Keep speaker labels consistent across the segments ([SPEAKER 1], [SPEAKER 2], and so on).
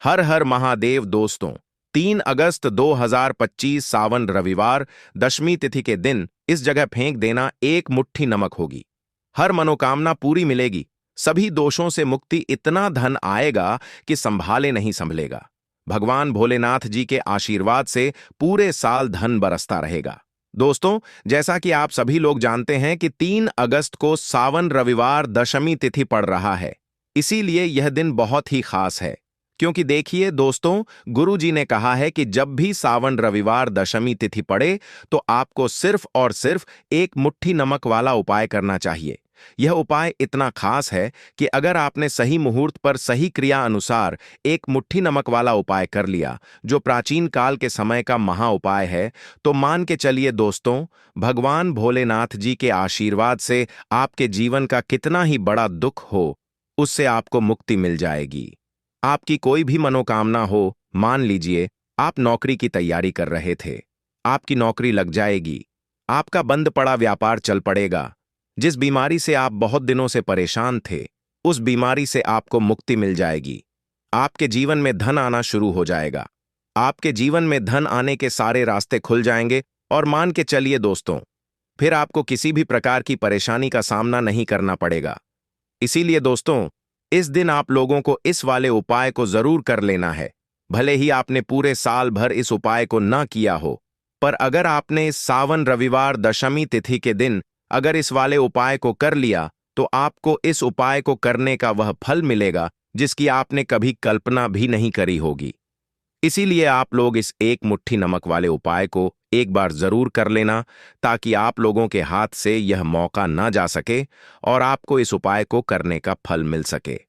[SPEAKER 1] हर हर महादेव दोस्तों। 3 अगस्त 2025 सावन रविवार दशमी तिथि के दिन इस जगह फेंक देना एक मुट्ठी नमक होगी। हर मनोकामना पूरी मिलेगी, सभी दोषों से मुक्ति, इतना धन आएगा कि संभाले नहीं संभलेगा। भगवान भोलेनाथ जी के आशीर्वाद से पूरे साल धन बरसता रहेगा। दोस्तों, जैसा कि आप सभी लोग जानते हैं कि 3 अगस्त को सावन रविवार दशमी तिथि पड़ रहा है, इसीलिए यह दिन बहुत ही खास है। क्योंकि देखिए दोस्तों, गुरु जी ने कहा है कि जब भी सावन रविवार दशमी तिथि पड़े तो आपको सिर्फ और सिर्फ एक मुट्ठी नमक वाला उपाय करना चाहिए। यह उपाय इतना खास है कि अगर आपने सही मुहूर्त पर सही क्रिया अनुसार एक मुट्ठी नमक वाला उपाय कर लिया, जो प्राचीन काल के समय का महा उपाय है, तो मान के चलिए दोस्तों, भगवान भोलेनाथ जी के आशीर्वाद से आपके जीवन का कितना ही बड़ा दुख हो, उससे आपको मुक्ति मिल जाएगी। आपकी कोई भी मनोकामना हो, मान लीजिए आप नौकरी की तैयारी कर रहे थे, आपकी नौकरी लग जाएगी, आपका बंद पड़ा व्यापार चल पड़ेगा, जिस बीमारी से आप बहुत दिनों से परेशान थे, उस बीमारी से आपको मुक्ति मिल जाएगी। आपके जीवन में धन आना शुरू हो जाएगा, आपके जीवन में धन आने के सारे रास्ते खुल जाएंगे और मान के चलिए दोस्तों, फिर आपको किसी भी प्रकार की परेशानी का सामना नहीं करना पड़ेगा। इसीलिए दोस्तों, इस दिन आप लोगों को इस वाले उपाय को जरूर कर लेना है। भले ही आपने पूरे साल भर इस उपाय को ना किया हो, पर अगर आपने इस सावन रविवार दशमी तिथि के दिन अगर इस वाले उपाय को कर लिया, तो आपको इस उपाय को करने का वह फल मिलेगा जिसकी आपने कभी कल्पना भी नहीं करी होगी। इसीलिए आप लोग इस एक मुट्ठी नमक वाले उपाय को एक बार जरूर कर लेना, ताकि आप लोगों के हाथ से यह मौका ना जा सके और आपको इस उपाय को करने का फल मिल सके।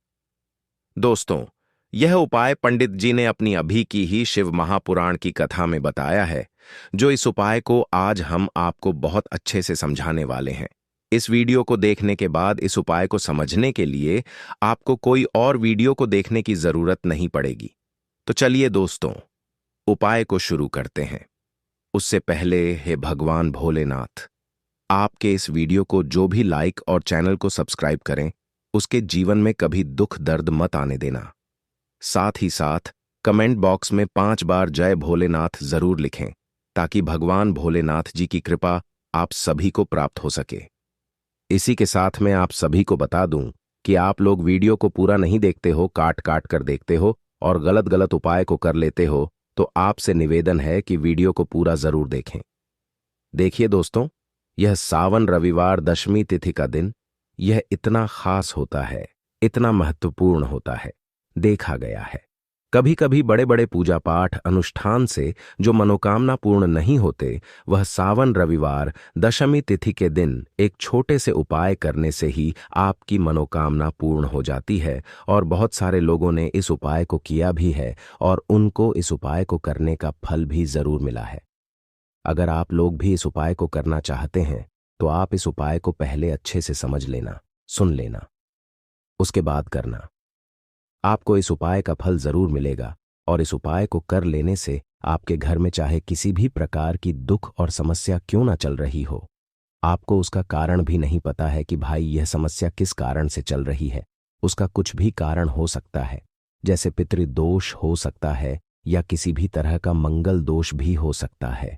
[SPEAKER 1] दोस्तों, यह उपाय पंडित जी ने अपनी अभी की ही शिव महापुराण की कथा में बताया है, जो इस उपाय को आज हम आपको बहुत अच्छे से समझाने वाले हैं। इस वीडियो को देखने के बाद इस उपाय को समझने के लिए आपको कोई और वीडियो को देखने की जरूरत नहीं पड़ेगी। तो चलिए दोस्तों, उपाय को शुरू करते हैं। उससे पहले, हे भगवान भोलेनाथ, आपके इस वीडियो को जो भी लाइक और चैनल को सब्सक्राइब करें, उसके जीवन में कभी दुख दर्द मत आने देना। साथ ही साथ कमेंट बॉक्स में 5 बार जय भोलेनाथ जरूर लिखें, ताकि भगवान भोलेनाथ जी की कृपा आप सभी को प्राप्त हो सके। इसी के साथ मैं आप सभी को बता दूं कि आप लोग वीडियो को पूरा नहीं देखते हो, काट काट कर देखते हो और गलत गलत उपाय को कर लेते हो, तो आपसे निवेदन है कि वीडियो को पूरा जरूर देखें। देखिए दोस्तों, यह सावन रविवार दशमी तिथि का दिन, यह इतना खास होता है, इतना महत्वपूर्ण होता है। देखा गया है कभी कभी बड़े बड़े पूजा पाठ अनुष्ठान से जो मनोकामना पूर्ण नहीं होते, वह सावन रविवार दशमी तिथि के दिन एक छोटे से उपाय करने से ही आपकी मनोकामना पूर्ण हो जाती है। और बहुत सारे लोगों ने इस उपाय को किया भी है और उनको इस उपाय को करने का फल भी जरूर मिला है। अगर आप लोग भी इस उपाय को करना चाहते हैं, तो आप इस उपाय को पहले अच्छे से समझ लेना, सुन लेना, उसके बाद करना। आपको इस उपाय का फल जरूर मिलेगा और इस उपाय को कर लेने से आपके घर में चाहे किसी भी प्रकार की दुख और समस्या क्यों ना चल रही हो, आपको उसका कारण भी नहीं पता है कि भाई यह समस्या किस कारण से चल रही है। उसका कुछ भी कारण हो सकता है, जैसे पितृदोष हो सकता है या किसी भी तरह का मंगल दोष भी हो सकता है।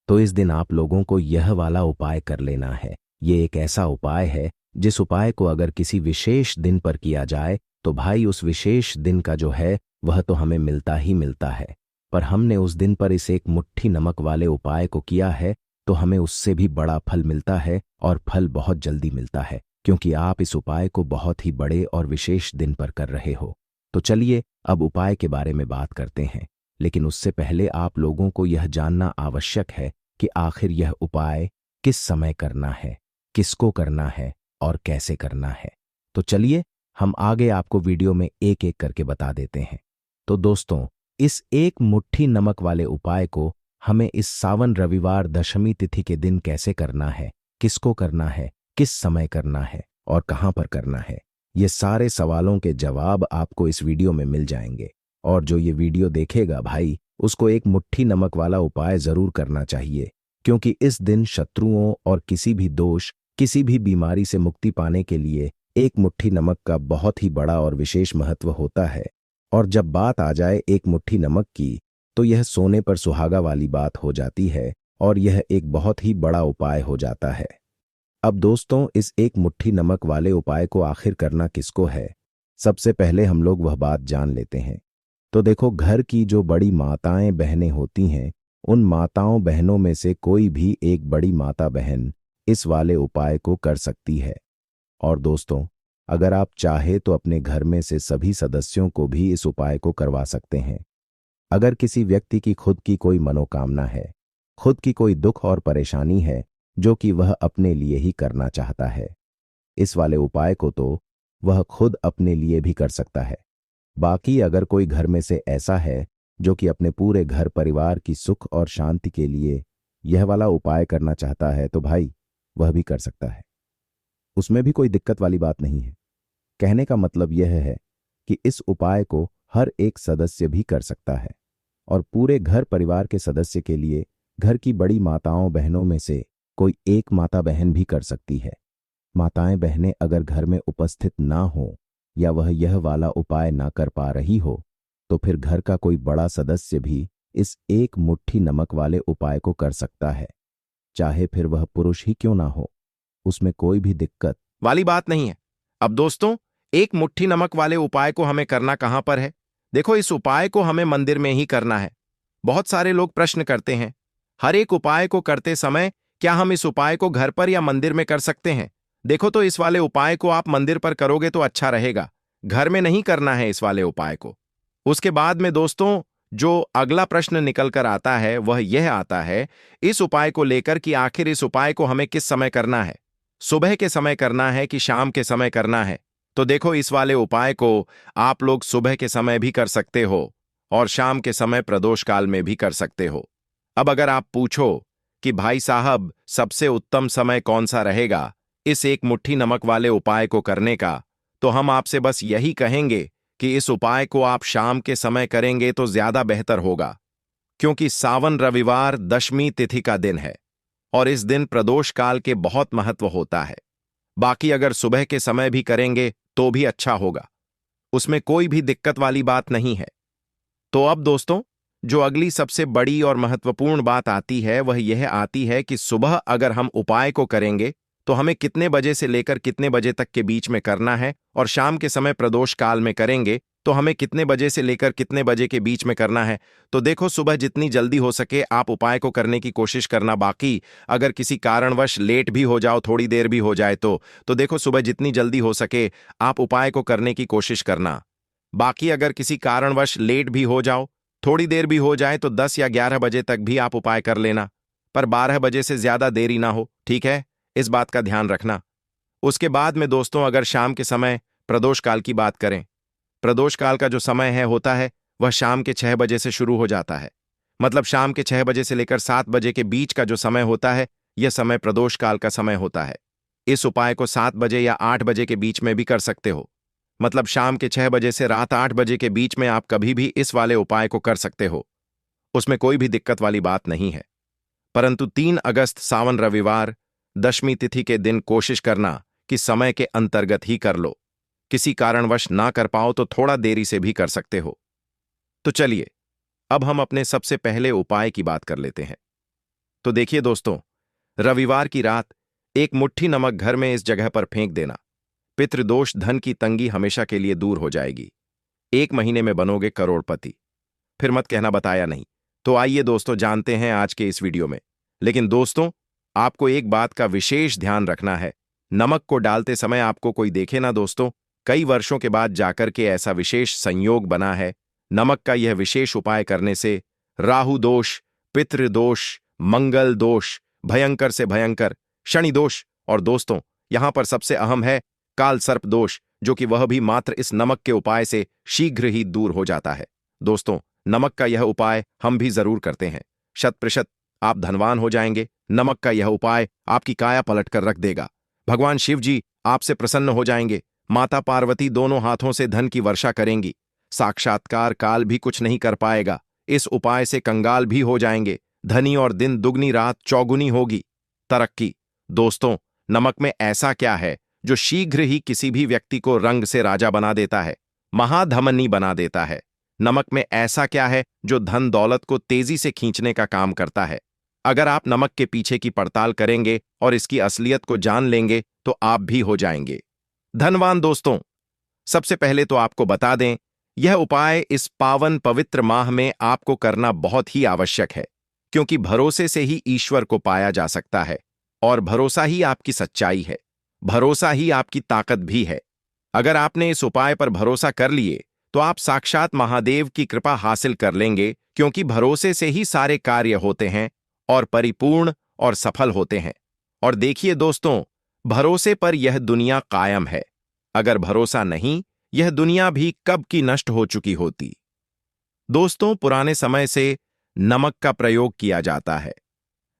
[SPEAKER 1] तो इस दिन आप लोगों को यह वाला उपाय कर लेना है। ये एक ऐसा उपाय है जिस उपाय को अगर किसी विशेष दिन पर किया जाए, तो भाई उस विशेष दिन का जो है वह तो हमें मिलता ही मिलता है। पर हमने उस दिन पर इस एक मुट्ठी नमक वाले उपाय को किया है, तो हमें उससे भी बड़ा फल मिलता है और फल बहुत जल्दी मिलता है, क्योंकि आप इस उपाय को बहुत ही बड़े और विशेष दिन पर कर रहे हो। तो चलिए अब उपाय के बारे में बात करते हैं, लेकिन उससे पहले आप लोगों को यह जानना आवश्यक है कि आखिर यह उपाय किस समय करना है, किसको करना है और कैसे करना है। तो चलिए हम आगे आपको वीडियो में एक एक करके बता देते हैं। तो दोस्तों, इस एक मुट्ठी नमक वाले उपाय को हमें इस सावन रविवार दशमी तिथि के दिन कैसे करना है, किसको करना है, किस समय करना है और कहां पर करना है, ये सारे सवालों के जवाब आपको इस वीडियो में मिल जाएंगे। और जो ये वीडियो देखेगा भाई, उसको एक मुट्ठी नमक वाला उपाय जरूर करना चाहिए, क्योंकि इस दिन शत्रुओं और किसी भी दोष, किसी भी बीमारी से मुक्ति पाने के लिए एक मुट्ठी नमक का बहुत ही बड़ा और विशेष महत्व होता है।
[SPEAKER 2] और जब बात आ जाए एक मुट्ठी नमक की, तो यह सोने पर सुहागा वाली बात हो जाती है और यह एक बहुत ही बड़ा उपाय हो जाता है। अब दोस्तों, इस एक मुट्ठी नमक वाले उपाय को आखिर करना किसको है, सबसे पहले हम लोग वह बात जान लेते हैं। तो देखो, घर की जो बड़ी माताएं बहनें होती हैं, उन माताओं बहनों में से कोई भी एक बड़ी माता बहन इस वाले उपाय को कर सकती है। और दोस्तों, अगर आप चाहे तो अपने घर में से सभी सदस्यों को भी इस उपाय को करवा सकते हैं। अगर किसी व्यक्ति की खुद की कोई मनोकामना है, खुद की कोई दुख और परेशानी है जो कि वह अपने लिए ही करना चाहता है, इस वाले उपाय को तो वह खुद अपने लिए भी कर सकता है। बाकी अगर कोई घर में से ऐसा है जो कि अपने पूरे घर परिवार की सुख और शांति के लिए यह वाला उपाय करना चाहता है, तो भाई वह भी कर सकता है। उसमें भी कोई दिक्कत वाली बात नहीं है। कहने का मतलब यह है कि इस उपाय को हर एक सदस्य भी कर सकता है और पूरे घर परिवार के सदस्य के लिए घर की बड़ी माताओं बहनों में से कोई एक माता बहन भी कर सकती है। माताएं बहनें अगर घर में उपस्थित ना हो या वह यह वाला उपाय ना कर पा रही हो, तो फिर घर का कोई बड़ा सदस्य भी इस एक मुट्ठी नमक वाले उपाय को कर सकता है, चाहे फिर वह पुरुष ही क्यों ना हो। उसमें कोई भी दिक्कत
[SPEAKER 1] वाली बात नहीं है। अब दोस्तों, एक मुट्ठी नमक वाले उपाय को हमें करना कहां पर है? देखो, इस उपाय को हमें मंदिर में ही करना है। बहुत सारे लोग प्रश्न करते हैं, हर एक उपाय को करते समय क्या हम इस उपाय को घर पर या मंदिर में कर सकते हैं? देखो, तो इस वाले उपाय को आप मंदिर पर करोगे तो अच्छा रहेगा, घर में नहीं करना है इस वाले उपाय को। उसके बाद में दोस्तों, जो अगला प्रश्न निकल कर आता है वह यह आता है इस उपाय को लेकर कि आखिर इस उपाय को हमें किस समय करना है, सुबह के समय करना है कि शाम के समय करना है? तो देखो, इस वाले उपाय को आप लोग सुबह के समय भी कर सकते हो और शाम के समय प्रदोष काल में भी कर सकते हो। अब अगर आप पूछो कि भाई साहब सबसे उत्तम समय कौन सा रहेगा इस एक मुट्ठी नमक वाले उपाय को करने का, तो हम आपसे बस यही कहेंगे कि इस उपाय को आप शाम के समय करेंगे तो ज्यादा बेहतर होगा, क्योंकि सावन रविवार दशमी तिथि का दिन है और इस दिन प्रदोष काल के बहुत महत्व होता है। बाकी अगर सुबह के समय भी करेंगे तो भी अच्छा होगा, उसमें कोई भी दिक्कत वाली बात नहीं है। तो अब दोस्तों, जो अगली सबसे बड़ी और महत्वपूर्ण बात आती है वह यह आती है कि सुबह अगर हम उपाय को करेंगे तो हमें कितने बजे से लेकर कितने बजे तक के बीच में करना है, और शाम के समय प्रदोष काल में करेंगे तो हमें कितने बजे से लेकर कितने बजे के बीच में करना है। तो देखो, सुबह जितनी जल्दी हो सके आप उपाय को करने की कोशिश करना। बाकी अगर किसी कारणवश लेट भी हो जाओ, थोड़ी देर भी हो जाए तो देखो, सुबह जितनी जल्दी हो सके आप उपाय को करने की कोशिश करना। बाकी अगर किसी कारणवश लेट भी हो जाओ, थोड़ी देर भी हो जाए, तो 10 या 11 बजे तक भी आप उपाय कर लेना, पर 12 बजे से ज्यादा देरी ना हो, ठीक है? इस बात का ध्यान रखना। उसके बाद में दोस्तों, अगर शाम के समय प्रदोष काल की बात करें, प्रदोष काल का जो समय है होता है वह शाम के 6 बजे से शुरू हो जाता है। मतलब शाम के 6 बजे से लेकर 7 बजे के बीच का जो समय होता है, यह समय प्रदोष काल का समय होता है। इस उपाय को 7 बजे या 8 बजे के बीच में भी कर सकते हो। मतलब शाम के 6 बजे से रात 8 बजे के बीच में आप कभी भी इस वाले उपाय को कर सकते हो, उसमें कोई भी दिक्कत वाली बात नहीं है। परंतु 3 अगस्त सावन रविवार दशमी तिथि के दिन कोशिश करना कि समय के अंतर्गत ही कर लो। किसी कारणवश ना कर पाओ तो थोड़ा देरी से भी कर सकते हो। तो चलिए, अब हम अपने सबसे पहले उपाय की बात कर लेते हैं। तो देखिए दोस्तों, रविवार की रात एक मुट्ठी नमक घर में इस जगह पर फेंक देना। पितृदोष, धन की तंगी हमेशा के लिए दूर हो जाएगी। 1 महीने में बनोगे करोड़पति। फिर मत कहना बताया नहीं। तो आइए दोस्तों, जानते हैं आज के इस वीडियो में। लेकिन दोस्तों, आपको एक बात का विशेष ध्यान रखना है, नमक को डालते समय आपको कोई देखे ना दोस्तों। कई वर्षों के बाद जाकर के ऐसा विशेष संयोग बना है। नमक का यह विशेष उपाय करने से राहु दोष, पितृदोष, मंगल दोष, भयंकर से भयंकर शनि दोष, और दोस्तों यहां पर सबसे अहम है काल सर्प दोष, जो कि वह भी मात्र इस नमक के उपाय से शीघ्र ही दूर हो जाता है। दोस्तों, नमक का यह उपाय हम भी जरूर करते हैं। 100% आप धनवान हो जाएंगे। नमक का यह उपाय आपकी काया पलट कर रख देगा। भगवान शिव जी आपसे प्रसन्न हो जाएंगे। माता पार्वती दोनों हाथों से धन की वर्षा करेंगी। साक्षात्कार काल भी कुछ नहीं कर पाएगा। इस उपाय से कंगाल भी हो जाएंगे। धनी और दिन दुगनी रात चौगुनी होगी। तरक्की। दोस्तों, नमक में ऐसा क्या है जो शीघ्र ही किसी भी व्यक्ति को रंग से राजा बना देता है, महाधमनी बना देता है? नमक में ऐसा क्या है जो धन दौलत को तेजी से खींचने का काम करता है? अगर आप नमक के पीछे की पड़ताल करेंगे और इसकी असलियत को जान लेंगे तो आप भी हो जाएंगे धनवान। दोस्तों, सबसे पहले तो आपको बता दें, यह उपाय इस पावन पवित्र माह में आपको करना बहुत ही आवश्यक है, क्योंकि भरोसे से ही ईश्वर को पाया जा सकता है और भरोसा ही आपकी सच्चाई है, भरोसा ही आपकी ताकत भी है। अगर आपने इस उपाय पर भरोसा कर लिए तो आप साक्षात महादेव की कृपा हासिल कर लेंगे, क्योंकि भरोसे से ही सारे कार्य होते हैं और परिपूर्ण और सफल होते हैं। और देखिए दोस्तों, भरोसे पर यह दुनिया कायम है। अगर भरोसा नहीं, यह दुनिया भी कब की नष्ट हो चुकी होती। दोस्तों, पुराने समय से नमक का प्रयोग किया जाता है।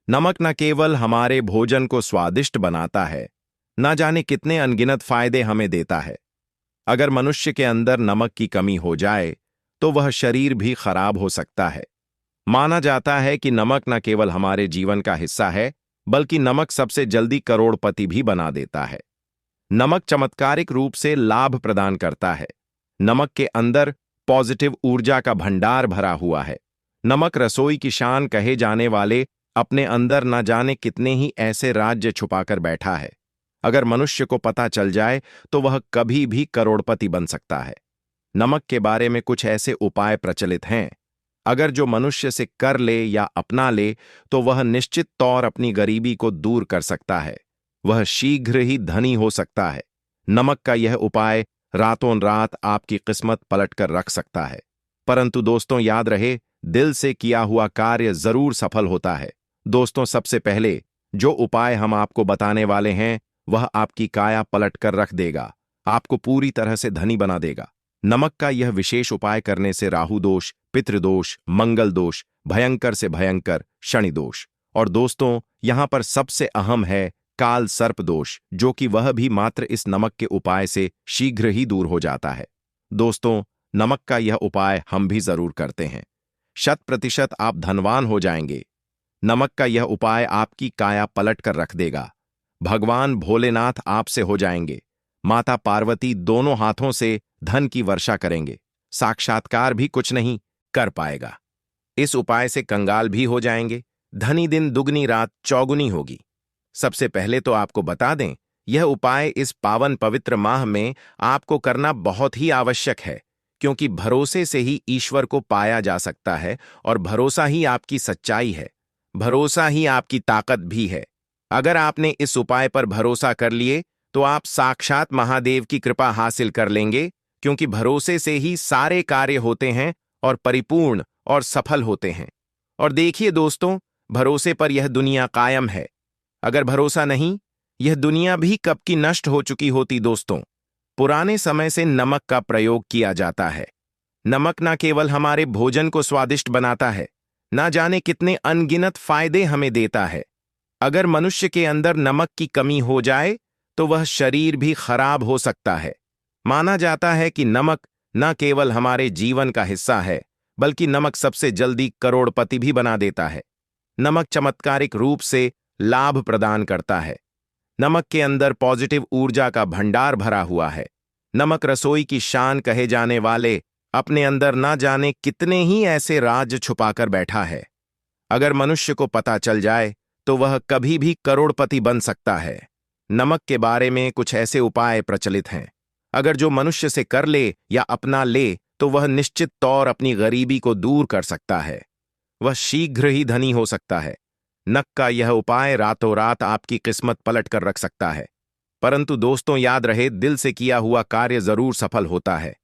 [SPEAKER 1] नमक न केवल हमारे भोजन को स्वादिष्ट बनाता है, न जाने कितने अनगिनत फायदे हमें देता है। अगर मनुष्य के अंदर नमक की कमी हो जाए तो वह शरीर भी खराब हो सकता है। माना जाता है कि नमक न केवल हमारे जीवन का हिस्सा है, बल्कि नमक सबसे जल्दी करोड़पति भी बना देता है। नमक चमत्कारिक रूप से लाभ प्रदान करता है। नमक के अंदर पॉजिटिव ऊर्जा का भंडार भरा हुआ है। नमक रसोई की शान कहे जाने वाले अपने अंदर न जाने कितने ही ऐसे राज्य छुपाकर बैठा है। अगर मनुष्य को पता चल जाए तो वह कभी भी करोड़पति बन सकता है। नमक के बारे में कुछ ऐसे उपाय प्रचलित हैं, अगर जो मनुष्य से कर ले या अपना ले तो वह निश्चित तौर अपनी गरीबी को दूर कर सकता है, वह शीघ्र ही धनी हो सकता है। नमक का यह उपाय रातों रात आपकी किस्मत पलट कर रख सकता है। परंतु दोस्तों, याद रहे, दिल से किया हुआ कार्य जरूर सफल होता है। दोस्तों, सबसे पहले जो उपाय हम आपको बताने वाले हैं वह आपकी काया पलट कर रख देगा, आपको पूरी तरह से धनी बना देगा। नमक का यह विशेष उपाय करने से राहु दोष, पितृदोष, मंगल दोष, भयंकर से भयंकर शनि दोष, और दोस्तों यहां पर सबसे अहम है काल सर्प दोष, जो कि वह भी मात्र इस नमक के उपाय से शीघ्र ही दूर हो जाता है। दोस्तों, नमक का यह उपाय हम भी जरूर करते हैं। 100% आप धनवान हो जाएंगे। नमक का यह उपाय आपकी काया पलट कर रख देगा। भगवान भोलेनाथ आपसे हो जाएंगे। माता पार्वती दोनों हाथों से धन की वर्षा करेंगे। साक्षात्कार भी कुछ नहीं कर पाएगा। इस उपाय से कंगाल भी हो जाएंगे। धनी दिन दुगनी रात चौगुनी होगी। सबसे पहले तो आपको बता दें, यह उपाय इस पावन पवित्र माह में आपको करना बहुत ही आवश्यक है, क्योंकि भरोसे से ही ईश्वर को पाया जा सकता है और भरोसा ही आपकी सच्चाई है, भरोसा ही आपकी ताकत भी है। अगर आपने इस उपाय पर भरोसा कर लिए तो आप साक्षात महादेव की कृपा हासिल कर लेंगे, क्योंकि भरोसे से ही सारे कार्य होते हैं और परिपूर्ण और सफल होते हैं। और देखिए दोस्तों, भरोसे पर यह दुनिया कायम है। अगर भरोसा नहीं, यह दुनिया भी कब की नष्ट हो चुकी होती। दोस्तों, पुराने समय से नमक का प्रयोग किया जाता है। नमक न केवल हमारे भोजन को स्वादिष्ट बनाता है, ना जाने कितने अनगिनत फायदे हमें देता है। अगर मनुष्य के अंदर नमक की कमी हो जाए तो वह शरीर भी खराब हो सकता है। माना जाता है कि नमक न केवल हमारे जीवन का हिस्सा है, बल्कि नमक सबसे जल्दी करोड़पति भी बना देता है। नमक चमत्कारिक रूप से लाभ प्रदान करता है। नमक के अंदर पॉजिटिव ऊर्जा का भंडार भरा हुआ है। नमक रसोई की शान कहे जाने वाले अपने अंदर ना जाने कितने ही ऐसे राज छुपाकर बैठा है। अगर मनुष्य को पता चल जाए तो वह कभी भी करोड़पति बन सकता है। नमक के बारे में कुछ ऐसे उपाय प्रचलित हैं, अगर जो मनुष्य से कर ले या अपना ले तो वह निश्चित तौर अपनी गरीबी को दूर कर सकता है, वह शीघ्र ही धनी हो सकता है। नमक का यह उपाय रातों रात आपकी किस्मत पलट कर रख सकता है। परंतु दोस्तों, याद रहे, दिल से किया हुआ कार्य जरूर सफल होता है।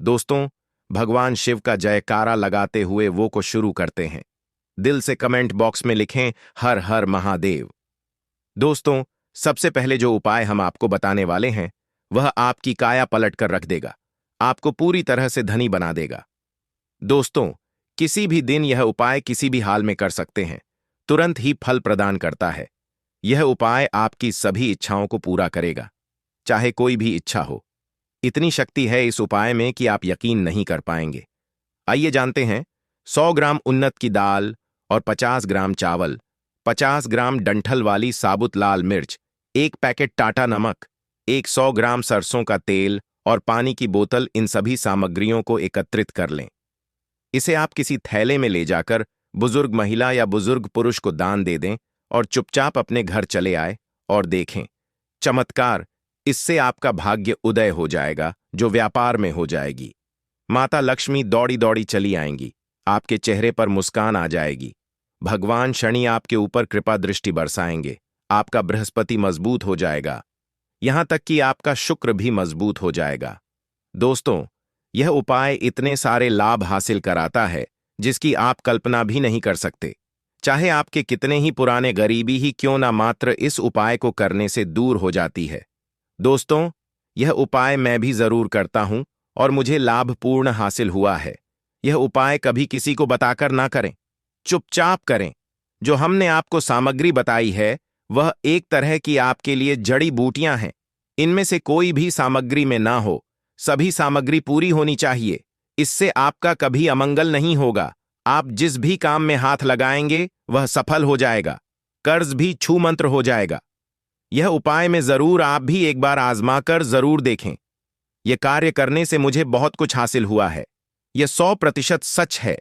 [SPEAKER 1] दोस्तों, भगवान शिव का जयकारा लगाते हुए वो को शुरू करते हैं। दिल से कमेंट बॉक्स में लिखें हर हर महादेव। दोस्तों, सबसे पहले जो उपाय हम आपको बताने वाले हैं वह आपकी काया पलट कर रख देगा, आपको पूरी तरह से धनी बना देगा। दोस्तों, किसी भी दिन यह उपाय किसी भी हाल में कर सकते हैं, तुरंत ही फल प्रदान करता है। यह उपाय आपकी सभी इच्छाओं को पूरा करेगा, चाहे कोई भी इच्छा हो। इतनी शक्ति है इस उपाय में कि आप यकीन नहीं कर पाएंगे। आइए जानते हैं। 100 ग्राम उन्नत की दाल और 50 ग्राम चावल, 50 ग्राम डंठल वाली साबुत लाल मिर्च, 1 पैकेट टाटा नमक, 100 ग्राम सरसों का तेल और पानी की बोतल, इन सभी सामग्रियों को एकत्रित कर लें। इसे आप किसी थैले में ले जाकर बुजुर्ग महिला या बुजुर्ग पुरुष को दान दे दें और चुपचाप अपने घर चले आए और देखें चमत्कार। इससे आपका भाग्य उदय हो जाएगा, जो व्यापार में हो जाएगी। माता लक्ष्मी दौड़ी दौड़ी चली आएंगी, आपके चेहरे पर मुस्कान आ जाएगी। भगवान शनि आपके ऊपर कृपा दृष्टि बरसाएंगे, आपका बृहस्पति मजबूत हो जाएगा, यहां तक कि आपका शुक्र भी मजबूत हो जाएगा। दोस्तों, यह उपाय इतने सारे लाभ हासिल कराता है जिसकी आप कल्पना भी नहीं कर सकते। चाहे आपके कितने ही पुराने गरीबी ही क्यों ना, मात्र इस उपाय को करने से दूर हो जाती है। दोस्तों, यह उपाय मैं भी जरूर करता हूं और मुझे लाभपूर्ण हासिल हुआ है। यह उपाय कभी किसी को बताकर ना करें, चुपचाप करें। जो हमने आपको सामग्री बताई है वह एक तरह की आपके लिए जड़ी बूटियां हैं। इनमें से कोई भी सामग्री में ना हो, सभी सामग्री पूरी होनी चाहिए। इससे आपका कभी अमंगल नहीं होगा। आप जिस भी काम में हाथ लगाएंगे वह सफल हो जाएगा, कर्ज भी छू मंत्र हो जाएगा। यह उपाय में जरूर आप भी एक बार आजमाकर जरूर देखें। यह कार्य करने से मुझे बहुत कुछ हासिल हुआ है, यह 100% सच है।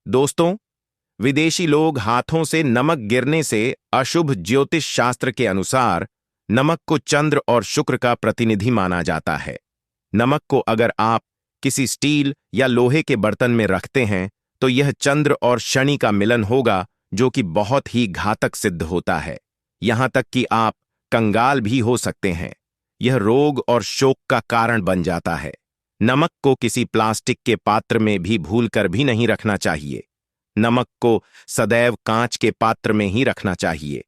[SPEAKER 1] दोस्तों, विदेशी लोग हाथों से नमक गिरने से अशुभ ज्योतिष शास्त्र के अनुसार नमक को चंद्र और शुक्र का प्रतिनिधि माना जाता है। नमक को अगर आप किसी स्टील या लोहे के बर्तन में रखते हैं तो यह चंद्र और शनि का मिलन होगा, जो कि बहुत ही घातक सिद्ध होता है। यहां तक कि आप कंगाल भी हो सकते हैं। यह रोग और शोक का कारण बन जाता है। नमक को किसी प्लास्टिक के पात्र में भी भूलकर भी नहीं रखना चाहिए। नमक को सदैव कांच के पात्र में ही रखना चाहिए।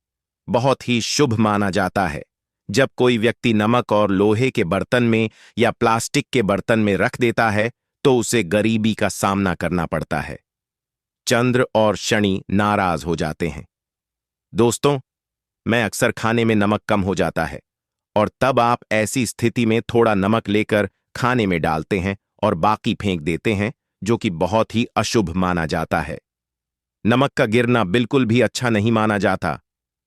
[SPEAKER 1] बहुत ही शुभ माना जाता है। जब कोई व्यक्ति नमक और लोहे के बर्तन में या प्लास्टिक के बर्तन में रख देता है तो उसे गरीबी का सामना करना पड़ता है। चंद्र और शनि नाराज हो जाते हैं। दोस्तों, मैं अक्सर खाने में नमक कम हो जाता है और तब आप ऐसी स्थिति में थोड़ा नमक लेकर खाने में डालते हैं और बाकी फेंक देते हैं, जो कि बहुत ही अशुभ माना जाता है। नमक का गिरना बिल्कुल भी अच्छा नहीं माना जाता।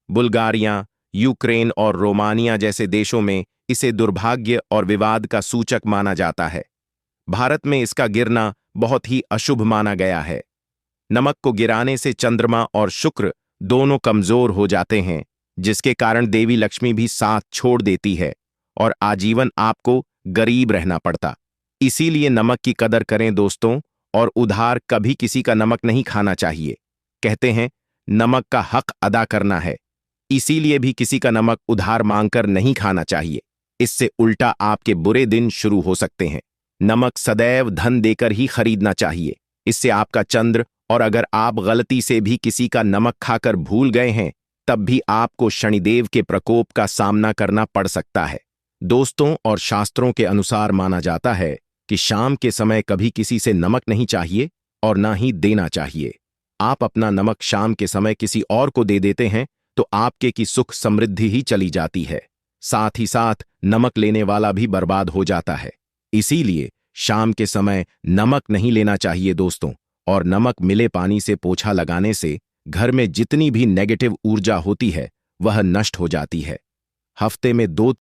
[SPEAKER 1] बुल्गारिया, यूक्रेन और रोमानिया जैसे देशों में इसे दुर्भाग्य और विवाद का सूचक माना जाता है। भारत में इसका गिरना बहुत ही अशुभ माना गया है। नमक को गिराने से चंद्रमा और शुक्र दोनों कमजोर हो जाते हैं, जिसके कारण देवी लक्ष्मी भी साथ छोड़ देती है और आजीवन आपको गरीब रहना पड़ता। इसीलिए नमक की कदर करें दोस्तों, और उधार कभी किसी का नमक नहीं खाना चाहिए। कहते हैं नमक का हक अदा करना है, इसीलिए भी किसी का नमक उधार मांगकर नहीं खाना चाहिए। इससे उल्टा आपके बुरे दिन शुरू हो सकते हैं। नमक सदैव धन देकर ही खरीदना चाहिए, इससे आपका चंद्र, और अगर आप गलती से भी किसी का नमक खाकर भूल गए हैं तब भी आपको शनिदेव के प्रकोप का सामना करना पड़ सकता है। दोस्तों, और शास्त्रों के अनुसार माना जाता है कि शाम के समय कभी किसी से नमक नहीं चाहिए और ना ही देना चाहिए। आप अपना नमक शाम के समय किसी और को दे देते हैं तो आपके की सुख समृद्धि ही चली जाती है, साथ ही साथ नमक लेने वाला भी बर्बाद हो जाता है। इसीलिए शाम के समय नमक नहीं लेना चाहिए दोस्तों। और नमक मिले पानी से पोछा लगाने से घर में जितनी भी नेगेटिव ऊर्जा होती है वह नष्ट हो जाती है। हफ्ते में 2